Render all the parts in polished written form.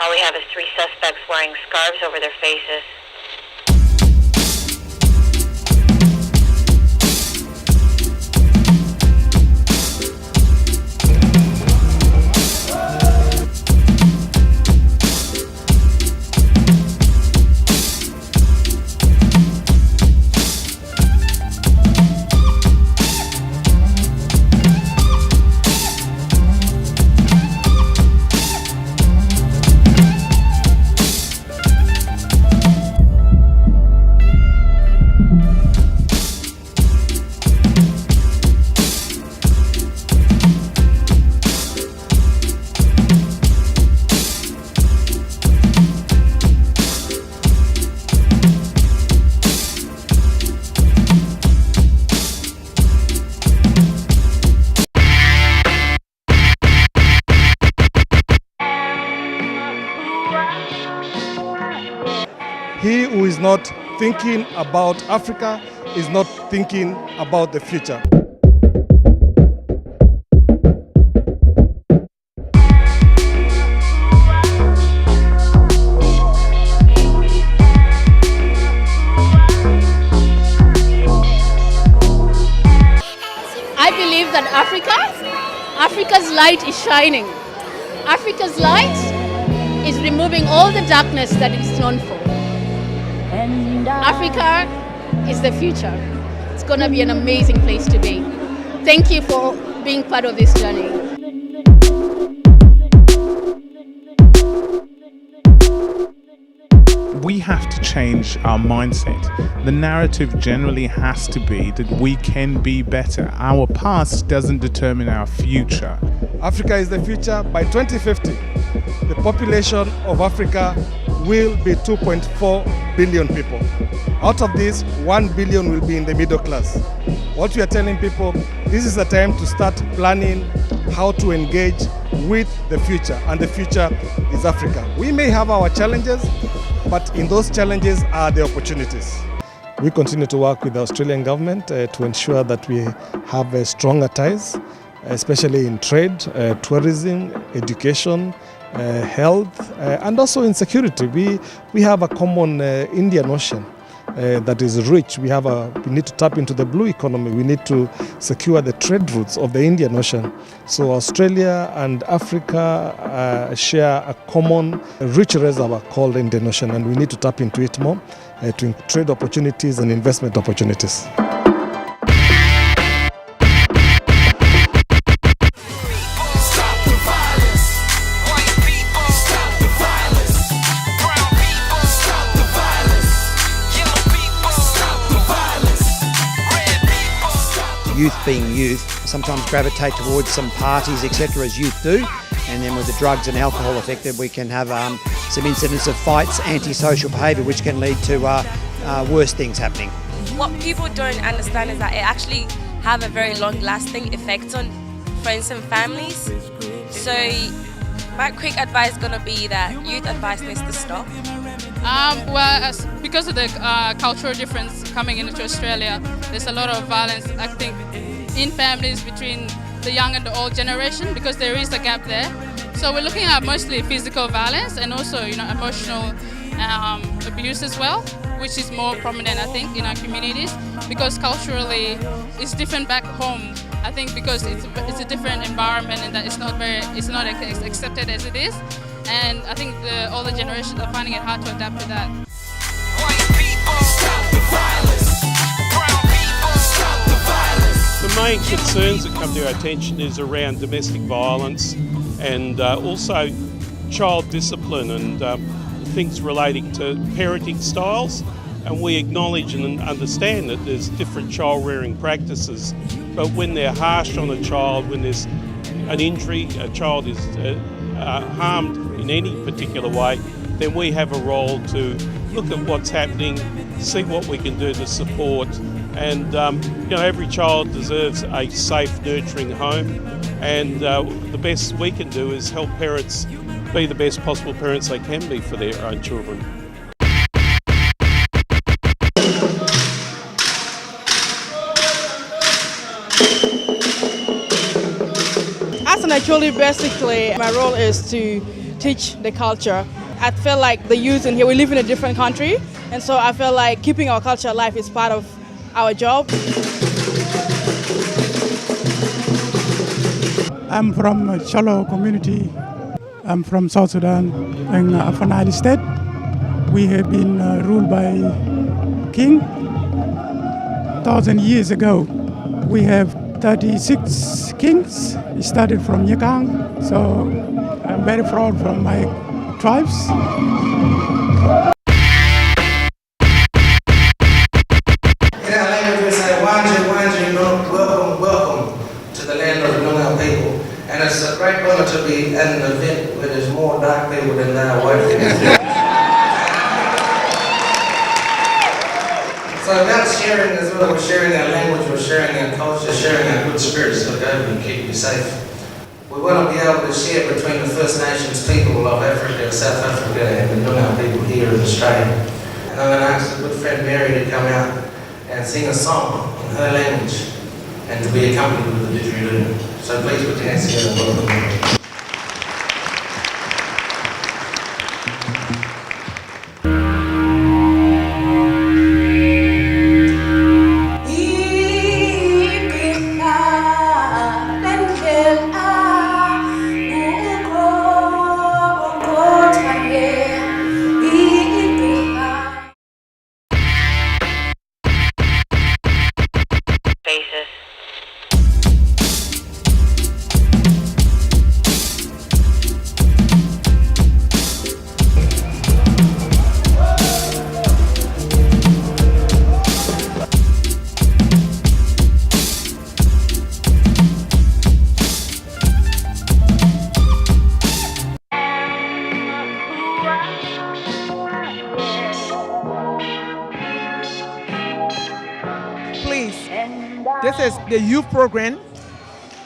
All we have is 3 suspects wearing scarves over their faces. He who is not thinking about Africa is not thinking about the future. I believe that Africa's light is shining. Africa's light is removing all the darkness that it is known for. Africa is the future. It's going to be an amazing place to be. Thank you for being part of this journey. We have to change our mindset. The narrative generally has to be that we can be better. Our past doesn't determine our future. Africa is the future. By 2050, the population of Africa will be 2.4 billion people. Out of this, 1 billion will be in the middle class. What we are telling people, this is the time to start planning how to engage with the future, and the future is Africa. We may have our challenges, but in those challenges are the opportunities. We continue to work with the Australian government to ensure that we have stronger ties, especially in trade, tourism, education, health, and also in security. We have a common Indian Ocean that is rich. We need to tap into the blue economy. We need to secure the trade routes of the Indian Ocean. So Australia and Africa share a common rich reservoir called the Indian Ocean, and we need to tap into it more to trade opportunities and investment opportunities. Youth being youth sometimes gravitate towards some parties, etc., as youth do, and then with the drugs and alcohol affected, we can have some incidents of fights, antisocial behaviour, which can lead to worse things happening. What people don't understand is that it actually have a very long-lasting effect on friends and families. So my quick advice is going to be that youth advice needs to stop. Because of the cultural difference coming into Australia, there's a lot of violence, I think, in families between the young and the old generation, because there is a gap there. So we're looking at mostly physical violence and also, emotional abuse as well, which is more prominent, I think, in our communities, because culturally it's different back home. I think because it's a different environment and that it's not accepted as it is. And I think the older generations are finding it hard to adapt to that. White people, stop the violence. Brown people, stop the violence. The main concerns that come to our attention is around domestic violence and also child discipline and things relating to parenting styles. And we acknowledge and understand that there's different child rearing practices, but when they're harsh on a child, when there's an injury, a child is harmed in any particular way, then we have a role to look at what's happening, see what we can do to support. And every child deserves a safe, nurturing home, and the best we can do is help parents be the best possible parents they can be for their own children. As an actually, basically, my role is to teach the culture. I feel like the youth in here, we live in a different country, and so I feel like keeping our culture alive is part of our job. I'm from Shalo community. I'm from South Sudan in Upper Nile State. We have been ruled by king 1,000 years ago. We have 36 kings. It started from Nyakang, so I'm very proud from my tribes. In our language we say, Wanji, welcome to the land of the Noongar people. And it's a great honor to be at an event where there's more dark people than there are white people. So about sharing as well, we're sharing our language, we're sharing our culture, sharing our good spirits, so God will keep you safe. We want to be able to share between the First Nations people of Africa, South Africa, and the Noongar people here in Australia. And I'm going to ask a good friend Mary to come out and sing a song in her language and to be accompanied with the didgeridoo. So please put your hands together and welcome Mary. This is the youth program,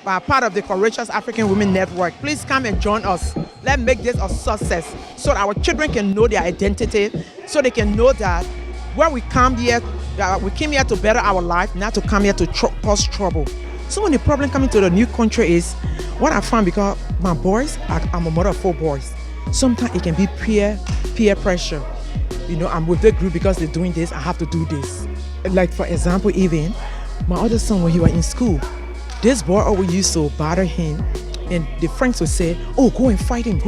part of the Courageous African Women Network. Please come and join us. Let's make this a success so that our children can know their identity, so they can know that when we come here, we came here to better our life, not to come here to cause trouble. So when the problem coming to the new country is, what I found, because my boys, I'm a mother of 4 boys, sometimes it can be peer pressure. You know, I'm with the group because they're doing this, I have to do this. Like for example, even my other son, when he was in school, this boy always used to bother him, and the friends would say, oh, go and fight him,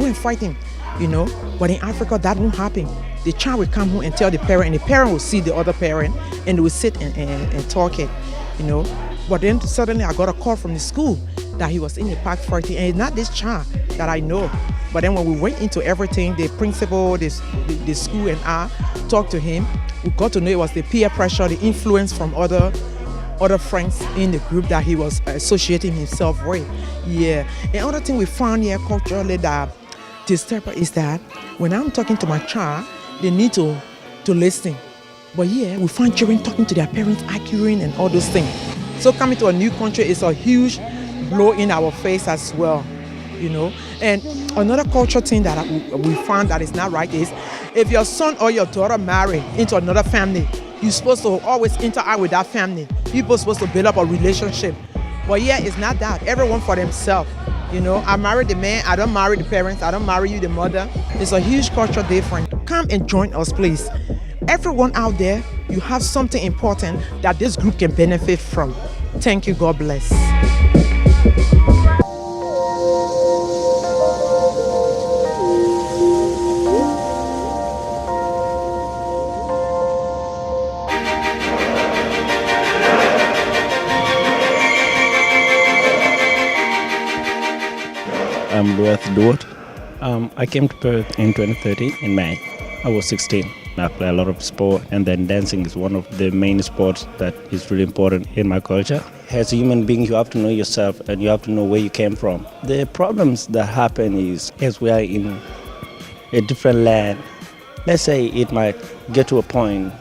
you know. But in Africa, that won't happen. The child will come home and tell the parent, and the parent will see the other parent, and they will sit and talk it, you know. But then suddenly I got a call from the school that he was in the park fighting, and it's not this child that I know. But then when we went into everything, the principal, the school and I talked to him, we got to know it was the peer pressure, the influence from other friends in the group that he was associating himself with. Yeah. Another thing we found here culturally that disturbs is that when I'm talking to my child, they need to listen. But yeah, we find children talking to their parents, arguing and all those things. So coming to a new country is a huge blow in our face as well, you know. And another cultural thing that we found that is not right is, if your son or your daughter marry into another family, you're supposed to always interact with that family. People are supposed to build up a relationship. But yeah, it's not that. Everyone for themselves. You know, I marry the man, I don't marry the parents, I don't marry you, the mother. It's a huge cultural difference. Come and join us, please. Everyone out there, you have something important that this group can benefit from. Thank you, God bless. I'm Lueth Duot. I came to Perth in 2013 in May. I was 16. I play a lot of sport, and then dancing is one of the main sports that is really important in my culture. As a human being, you have to know yourself and you have to know where you came from. The problems that happen is, as we are in a different land, let's say it might get to a point,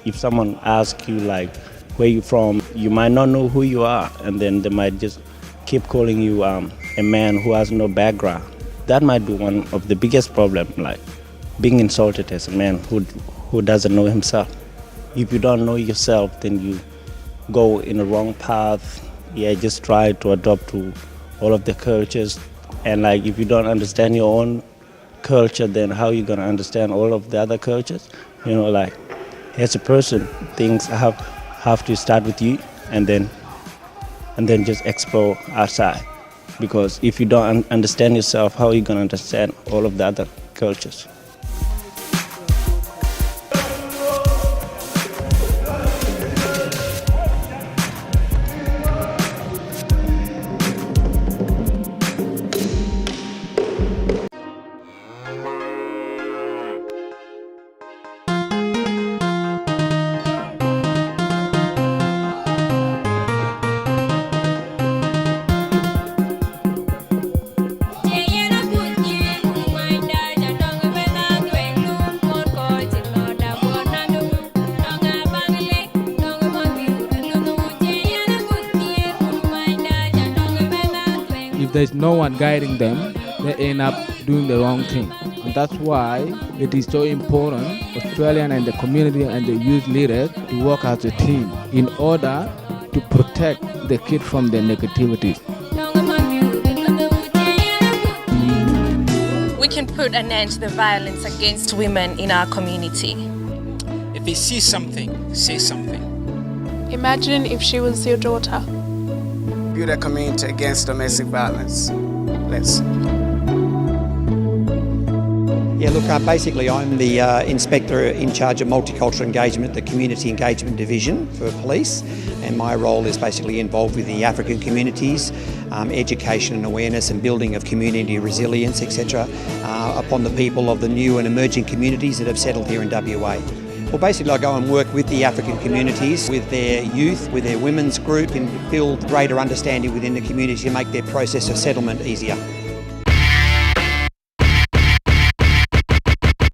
if someone asks you like, where you from, you might not know who you are, and then they might just keep calling you a man who has no background. That might be one of the biggest problems, like being insulted as a man who doesn't know himself. If you don't know yourself, then you go in the wrong path. Yeah, just try to adopt to all of the cultures. And like, if you don't understand your own culture, then how you going to understand all of the other cultures? You know, like as a person, things have to start with you and then just explore outside. Because if you don't understand yourself, how are you going to understand all of the other cultures? If there's no one guiding them, they end up doing the wrong thing. And that's why it is so important, Australian and the community and the youth leaders to work as a team in order to protect the kid from the negativity. We can put an end to the violence against women in our community. If you see something, say something. Imagine if she was your daughter. Build a community against domestic violence. Let's. Yeah, look, basically I'm the inspector in charge of multicultural engagement, the community engagement division for police, and my role is basically involved with the African communities, education and awareness and building of community resilience, etc., upon the people of the new and emerging communities that have settled here in WA. Well, basically I go and work with the African communities, with their youth, with their women's group, and build greater understanding within the community to make their process of settlement easier.